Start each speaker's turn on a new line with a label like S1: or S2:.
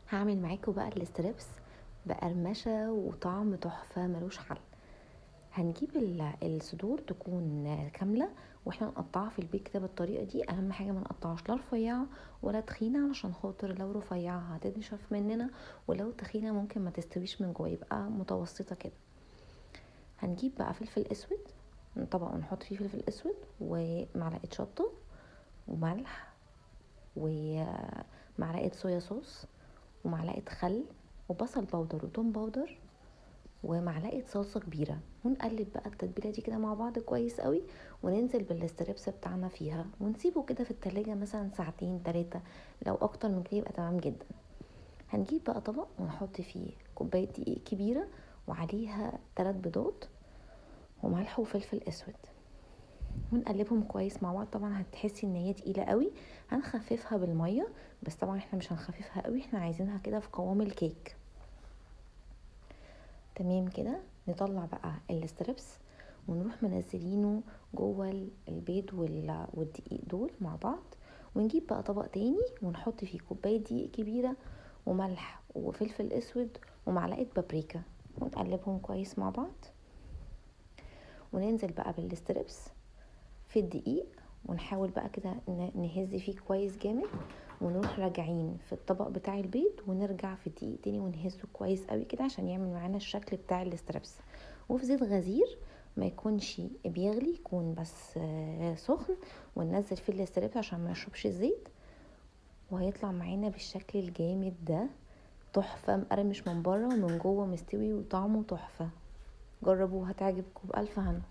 S1: هعمل معاكم بقى الستريبس بقرمشة وطعم تحفة ملوش حل. هنجيب الصدور تكون كاملة، واحنا نقطعها في البيت كده بالطريقة دي. اهم حاجة ما نقطعش لا رفيعة ولا تخينة، علشان خاطر لو رفيعة هتنشف مننا، ولو تخينة ممكن ما تستويش من جوه، يبقى متوسطة كده. هنجيب بقى فلفل اسود، طبق ونحط فيه فلفل اسود ومعلقة شطة وملح ومعلقة صويا صوص ومعلقة خل وبصل بودر وتوم بودر ومعلقة صلصة كبيرة، ونقلب بقى التتبيلة دي كده مع بعض كويس قوي، وننزل بالستريبس بتاعنا فيها ونسيبه كده في التلاجة مثلا ساعتين 3، لو اكتر من كده يبقى تمام جدا. هنجيب بقى طبق ونحط فيه كوباية دقيق كبيرة وعليها 3 بيضات وملح وفلفل اسود، ونقلبهم كويس مع بعض. طبعا هتحسي ان هي تقيلة قوي، هنخففها بالمية، بس طبعا احنا مش هنخففها قوي، احنا عايزينها كده في قوام الكيك. تمام كده. نطلع بقى الستريبس ونروح منزلينه جوه البيض والدقيق دول مع بعض، ونجيب بقى طبق تاني ونحط فيه كوباية دقيق كبيرة وملح وفلفل اسود ومعلقة بابريكا، ونقلبهم كويس مع بعض، وننزل بقى بالستريبس في الدقيق، ونحاول بقى كده نهز فيه كويس جامد، ونروح راجعين في الطبق بتاع البيض ونرجع في الدقيق تاني ونهزه كويس قوي كده عشان يعمل معانا الشكل بتاع الستريبس. وفي زيت غزير، ما يكونش بيغلي، يكون بس سخن، وننزل فيه الستريبس عشان ما يشربش الزيت، وهيطلع معانا بالشكل الجامد ده، تحفة، مقرمش من بره ومن جوه مستوي وطعمه تحفة. جربوه هتعجبكم بألف هنا.